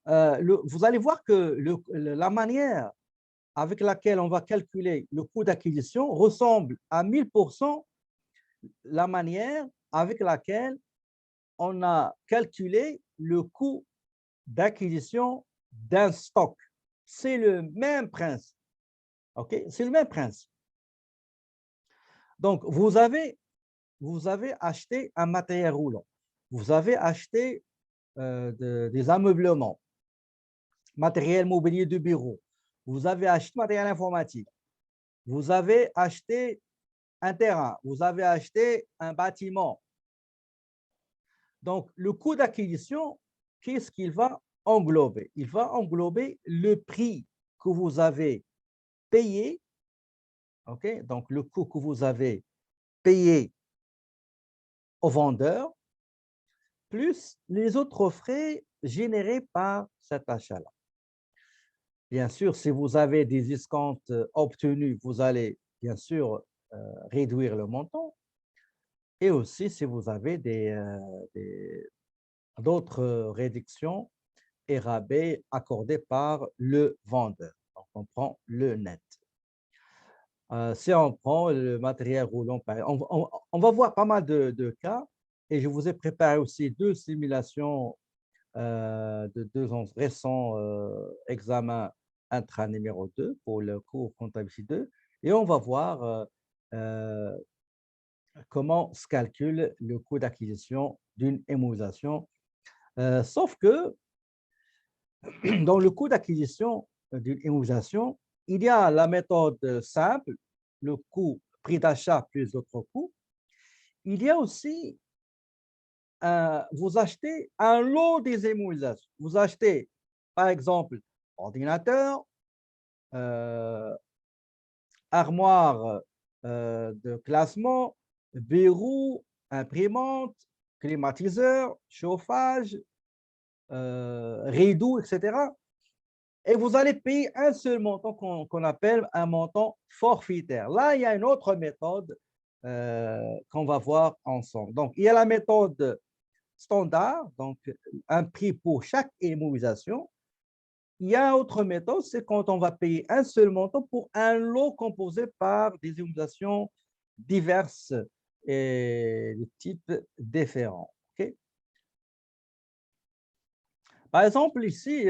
vous allez voir que la manière avec laquelle on va calculer le coût d'acquisition ressemble à 1000% la manière avec laquelle on a calculé le coût d'acquisition d'un stock. C'est le même principe. OK? C'est le même principe. Donc, vous avez acheté un matériel roulant. Vous avez acheté des ameublements, matériel mobilier de bureau. Vous avez acheté matériel informatique. Vous avez acheté un terrain. Vous avez acheté un bâtiment. Donc, le coût d'acquisition, qu'est-ce qu'il va englober? Il va englober le prix que vous avez payé, ok? Donc le coût que vous avez payé au vendeur, plus les autres frais générés par cet achat-là. Bien sûr, si vous avez des escomptes obtenus, vous allez bien sûr réduire le montant. Et aussi, si vous avez d'autres réductions et rabais accordés par le vendeur. Donc, on prend le net. Si on prend le matériel roulant, on va voir pas mal de cas et je vous ai préparé aussi deux simulations de deux récents examens intra numéro 2 pour le cours comptabilité 2 et on va voir euh, comment se calcule le coût d'acquisition d'une immobilisation. Sauf que dans le coût d'acquisition d'une immobilisation, il y a la méthode simple, le coût prix d'achat plus d'autres coûts. Il y a aussi, vous achetez un lot des immobilisations. Vous achetez, par exemple, ordinateur, euh, armoire de classement, bureau, imprimante, climatiseur, chauffage, rideau, etc. Et vous allez payer un seul montant qu'on appelle un montant forfaitaire. Là, il y a une autre méthode qu'on va voir ensemble. Donc, il y a la méthode standard, donc un prix pour chaque immobilisation. Il y a une autre méthode, c'est quand on va payer un seul montant pour un lot composé par des immobilisations diverses et de types différents. Okay? Par exemple, ici,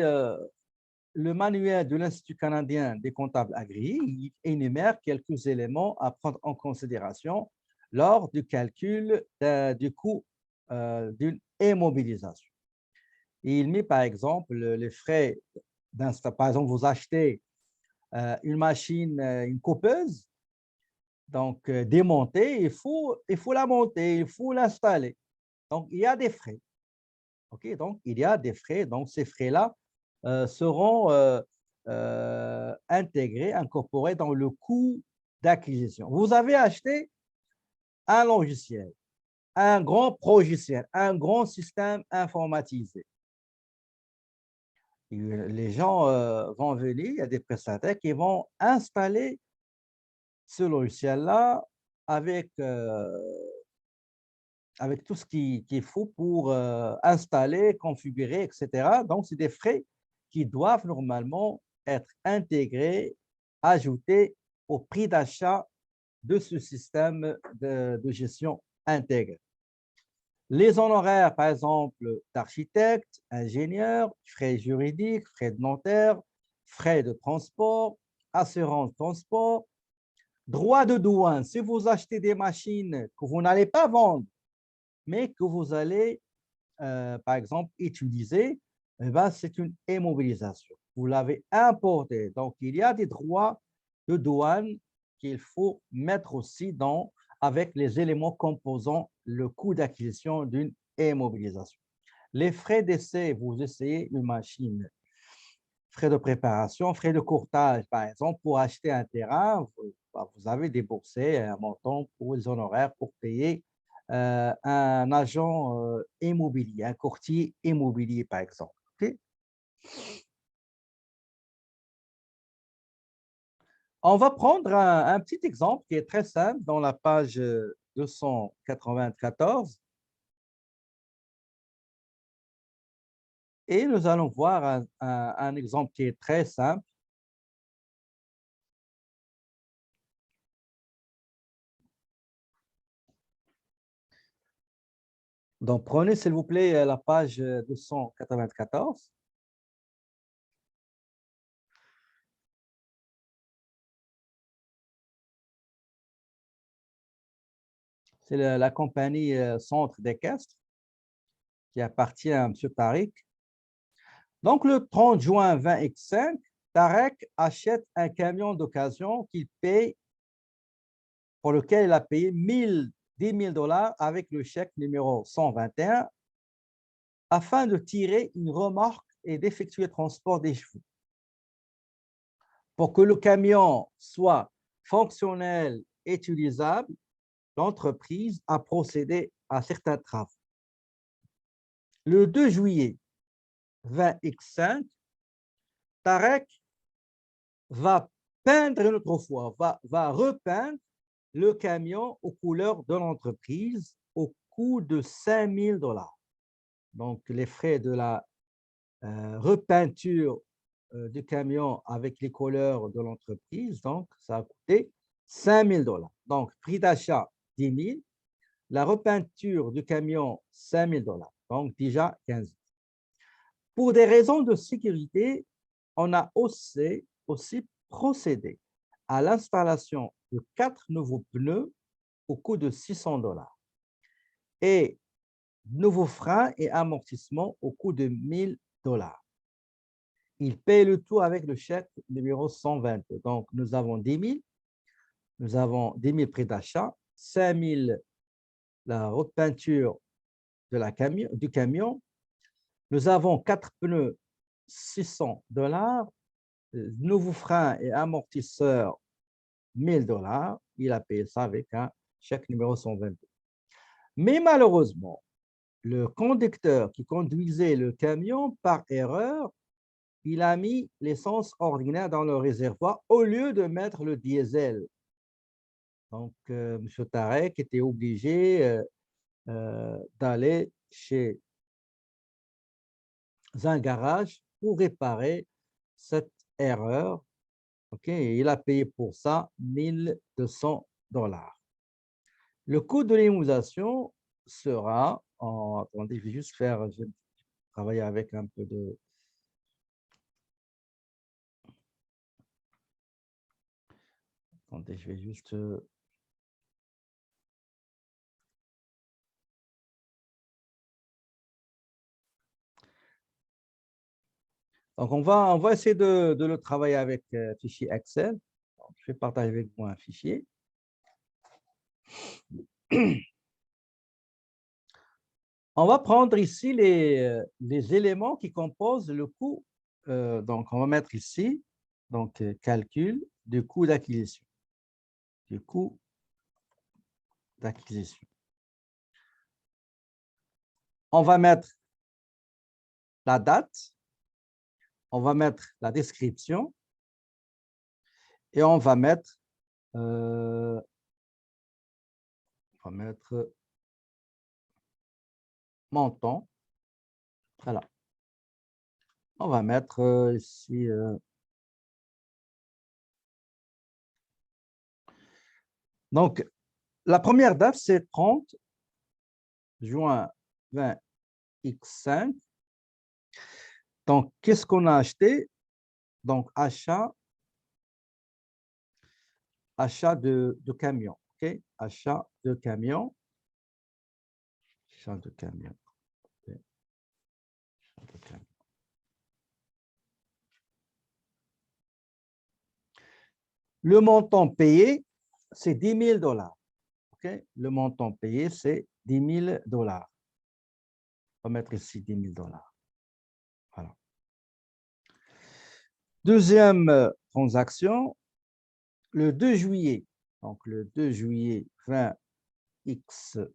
le manuel de l'Institut canadien des comptables agréés énumère quelques éléments à prendre en considération lors du calcul du coût d'une immobilisation. Il met par exemple les frais d'installation. Par exemple, vous achetez une machine, une coupeuse, donc démontée, il faut la monter, il faut l'installer. Donc, il y a des frais. OK, donc, il y a des frais. Donc, ces frais-là seront intégrés, incorporés dans le coût d'acquisition. Vous avez acheté un logiciel, un grand logiciel, un grand système informatisé. Et les gens vont venir, il y a des prestataires qui vont installer ce logiciel-là avec, avec tout ce qu'il faut pour installer, configurer, etc. Donc, c'est des frais qui doivent normalement être intégrés, ajoutés au prix d'achat de ce système de gestion intégré. Les honoraires, par exemple, d'architecte, ingénieur, frais juridiques, frais de notaire, frais de transport, assurance transport, droits de douane. Si vous achetez des machines que vous n'allez pas vendre, mais que vous allez, par exemple, utiliser, eh ben, c'est une immobilisation. Vous l'avez importé. Donc, il y a des droits de douane qu'il faut mettre aussi dans, avec les éléments composant le coût d'acquisition d'une immobilisation. Les frais d'essai, vous essayez une machine, frais de préparation, frais de courtage, par exemple, pour acheter un terrain, vous avez déboursé un montant pour les honoraires pour payer un agent immobilier, un courtier immobilier, par exemple. Okay? On va prendre un petit exemple qui est très simple dans la page 294. Et nous allons voir un exemple qui est très simple. Donc, prenez s'il vous plaît la page 294. C'est la compagnie Centre d'équestre qui appartient à M. Tariq. Donc, le 30 juin 20X5, Tarek achète un camion d'occasion qu'il paye, pour lequel il a payé 10 000 dollars avec le chèque numéro 121 afin de tirer une remorque et d'effectuer le transport des chevaux. Pour que le camion soit fonctionnel et utilisable, l'entreprise a procédé à certains travaux. Le 2 juillet 20X5, Tarek va peindre une autre fois, va repeindre le camion aux couleurs de l'entreprise au coût de 5 000 dollars. Donc, les frais de la repeinture du camion avec les couleurs de l'entreprise, donc ça a coûté 5 000 dollars. Donc, prix d'achat 10 000, la repeinture du camion 5 000 dollars, donc déjà 15 000. Pour des raisons de sécurité, on a aussi procédé à l'installation de 4 nouveaux pneus au coût de 600 dollars et nouveaux freins et amortissements au coût de 1 000 dollars. Il paye le tout avec le chèque numéro 122. Donc, nous avons 10 000, nous avons 10 000 prix d'achat, 5 000 la repeinture du camion, nous avons 4 pneus, 600 dollars, nouveaux freins et amortisseurs, 1 000 dollars. Il a payé ça avec un chèque numéro 122. Mais malheureusement, le conducteur qui conduisait le camion, par erreur, il a mis l'essence ordinaire dans le réservoir au lieu de mettre le diesel. Donc, M. Tarek était obligé d'aller chez un garage pour réparer cette erreur. Okay? Il a payé pour ça 1 200 dollars. Le coût de l'immunisation sera, attendez, je vais juste je vais travailler avec un peu de... Attendez, je vais juste... Donc, on va essayer de le travailler avec fichier Excel. Donc, je vais partager avec vous un fichier. On va prendre ici les éléments qui composent le coût. Donc, on va mettre ici, donc, calcul du coût d'acquisition. Du coût d'acquisition. On va mettre la date, on va mettre la description et on va mettre montant. Voilà. On va mettre ici donc, la première date, c'est 30 juin 20X5. Donc, qu'est-ce qu'on a acheté? Donc, achat de camion. OK? Achat de camion. Achat de camion. Okay. Achat de camion. Le montant payé, c'est 10 000 dollars. Okay? Le montant payé, c'est 10 000 dollars. On va mettre ici 10 000 dollars. Voilà. Deuxième transaction, le 2 juillet. Donc, le 2 juillet 20X5.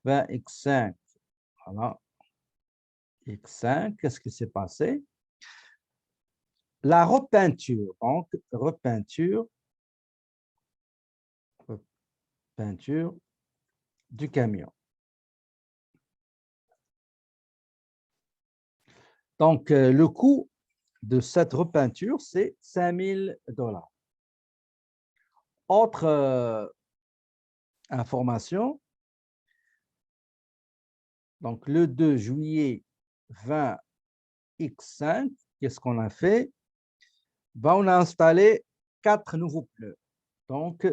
X5. Voilà. X5, qu'est-ce qui s'est passé? La repeinture, donc repeinture du camion. Donc, le coût de cette repeinture, c'est 5 000 $. Autre information, donc le 2 juillet 20X5, qu'est-ce qu'on a fait? Ben, on a installé 4 nouveaux pneus. Donc,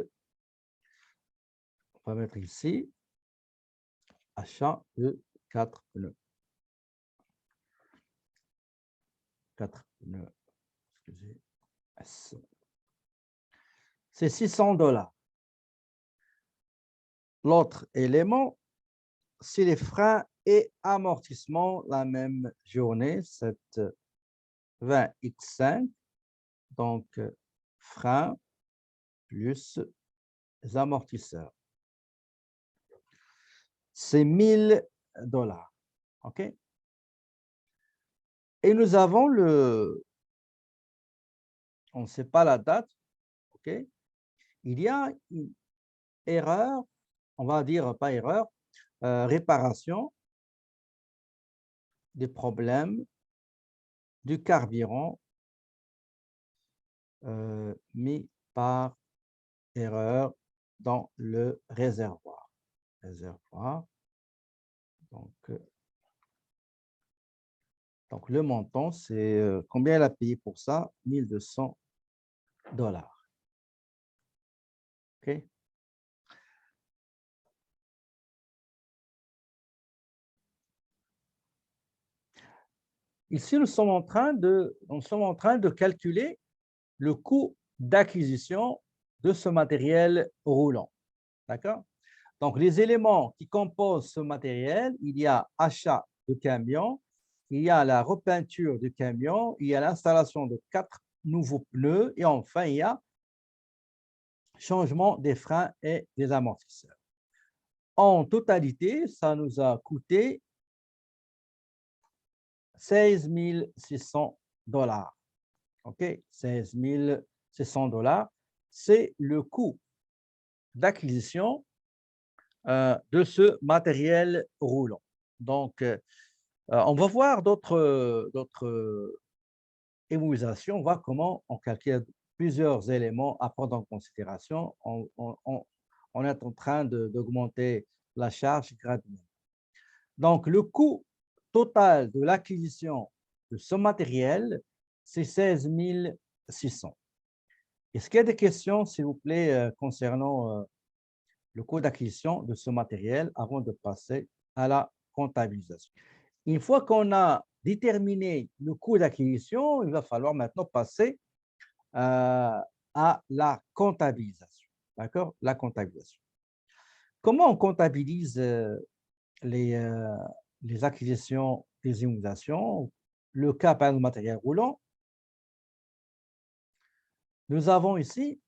on va mettre ici achat de 4 pneus. 4 pneus, excusez. C'est 600 $. L'autre élément, c'est les freins et amortissements la même journée, cette 20X5. Donc, freins plus amortisseurs. C'est 1 000 $. OK? Et nous avons on ne sait pas la date. OK? Il y a une erreur, on va dire pas erreur, réparation des problèmes du carburant mis par erreur dans le réservoir. Donc le montant, c'est combien elle a payé pour ça? 1 200 $. OK? Ici, nous sommes en train de calculer le coût d'acquisition de ce matériel roulant. D'accord? Donc, les éléments qui composent ce matériel, il y a achat de camion, il y a la repeinture du camion, il y a l'installation de 4 nouveaux pneus et enfin, il y a changement des freins et des amortisseurs. En totalité, ça nous a coûté 16 600 $. OK? 16 600 $, c'est le coût d'acquisition de ce matériel roulant. Donc, on va voir d'autres immunisations, on va voir comment on calcule plusieurs éléments à prendre en considération. On est en train d'augmenter la charge graduellement. Donc, le coût total de l'acquisition de ce matériel, c'est 16 600. Est-ce qu'il y a des questions, s'il vous plaît, concernant le coût d'acquisition de ce matériel avant de passer à la comptabilisation? Une fois qu'on a déterminé le coût d'acquisition, il va falloir maintenant passer à la comptabilisation. D'accord? La comptabilisation. Comment on comptabilise les acquisitions des immunisations? Le cas, par exemple, du matériel roulant. Nous avons ici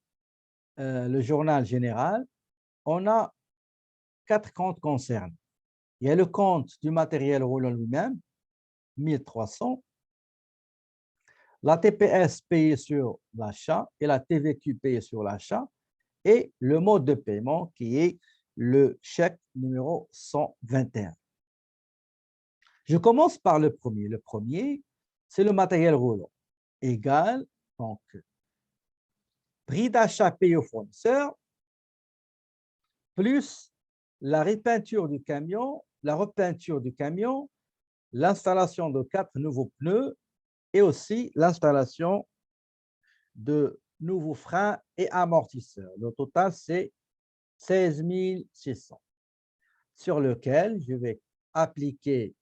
le journal général. On a 4 comptes concernés. Il y a le compte du matériel roulant lui-même, 1300. La TPS payée sur l'achat et la TVQ payée sur l'achat et le mode de paiement qui est le chèque numéro 121. Je commence par le premier. Le premier, c'est le matériel roulant. Égal, donc, prix d'achat payé au fournisseur, plus la repeinture du camion, l'installation de 4 nouveaux pneus et aussi l'installation de nouveaux freins et amortisseurs. Le total, c'est 16 600, sur lequel je vais appliquer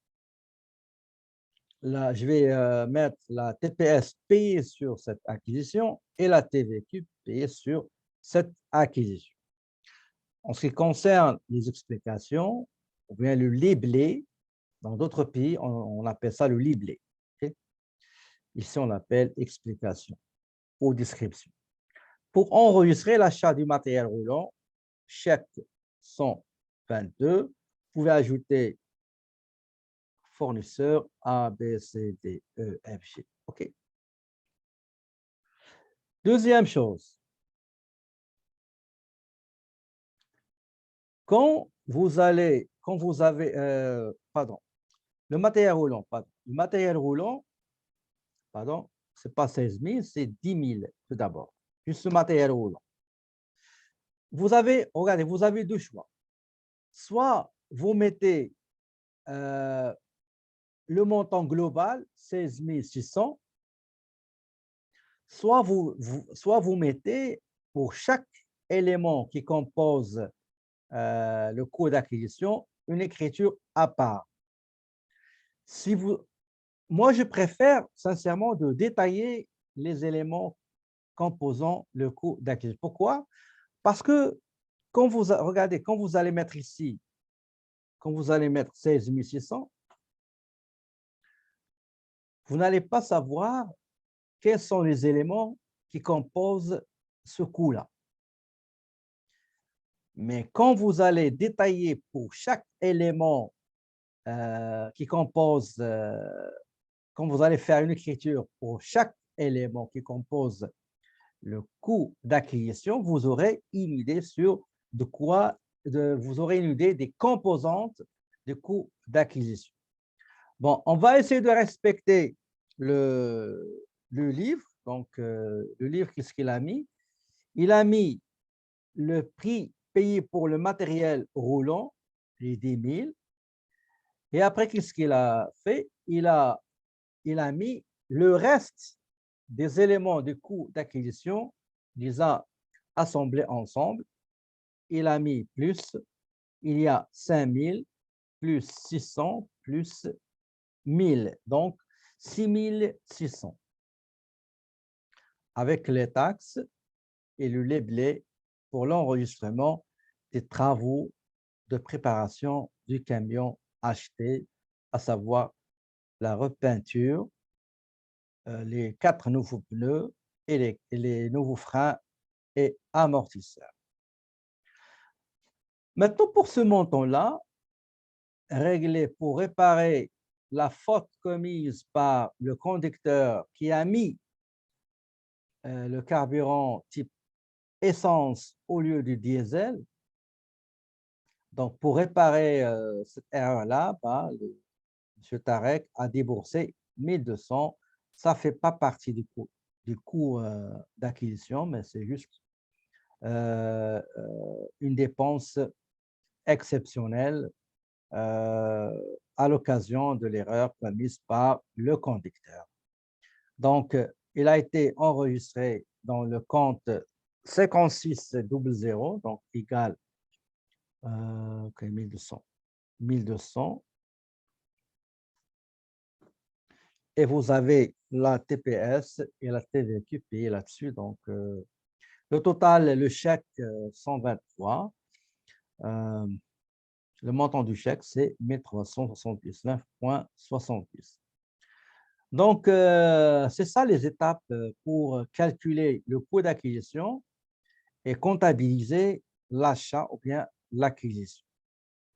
je vais mettre la TPS payée sur cette acquisition et la TVQ payée sur cette acquisition. En ce qui concerne les explications, ou bien le libellé, dans d'autres pays, on appelle ça le libellé. Okay? Ici, on l'appelle explication ou description. Pour enregistrer l'achat du matériel roulant, chèque 122, vous pouvez ajouter fournisseur A, B, C, D, E, F, G. OK. Deuxième chose, quand vous avez, pardon, le matériel roulant, pardon, le matériel roulant, pardon, c'est pas 16 000, c'est 10 000 tout d'abord, juste le matériel roulant. Vous avez, regardez, vous avez deux choix. Soit vous mettez le montant global, 16 600, soit vous mettez pour chaque élément qui compose le coût d'acquisition une écriture à part. Si vous, moi, je préfère sincèrement de détailler les éléments composant le coût d'acquisition. Pourquoi? Parce que quand vous regardez, quand vous allez mettre ici, quand vous allez mettre 16 600, vous n'allez pas savoir quels sont les éléments qui composent ce coût-là. Mais quand vous allez détailler pour chaque élément qui compose, quand vous allez faire une écriture pour chaque élément qui compose le coût d'acquisition, vous aurez une idée sur de quoi, vous aurez une idée des composantes du coût d'acquisition. Bon, on va essayer de respecter le livre. Donc, le livre, qu'est-ce qu'il a mis? Il a mis le prix payé pour le matériel roulant, les 10 000. Et après, qu'est-ce qu'il a fait? Il a mis le reste des éléments de coût d'acquisition, il les a assemblés ensemble. Il a mis plus, il y a 5 000, plus 600, plus 1000. Donc, 6 600. Avec les taxes et le labelé pour l'enregistrement des travaux de préparation du camion acheté, à savoir la repeinture, les 4 nouveaux pneus et les nouveaux freins et amortisseurs. Maintenant, pour ce montant-là, réglé pour réparer la faute commise par le conducteur qui a mis le carburant type essence au lieu du diesel. Donc, pour réparer cette erreur-là, M. Tarek a déboursé 1 200. Ça ne fait pas partie du coût d'acquisition, mais c'est juste une dépense exceptionnelle à l'occasion de l'erreur commise par le conducteur. Donc, il a été enregistré dans le compte 5600, donc égal 1200. 1200. Et vous avez la TPS et la TVQ payée là-dessus. Donc, le total, le chèque 123. Le montant du chèque, c'est 1 379,70. Donc, c'est ça les étapes pour calculer le coût d'acquisition et comptabiliser l'achat ou bien l'acquisition.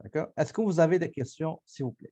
D'accord? Est-ce que vous avez des questions, s'il vous plaît?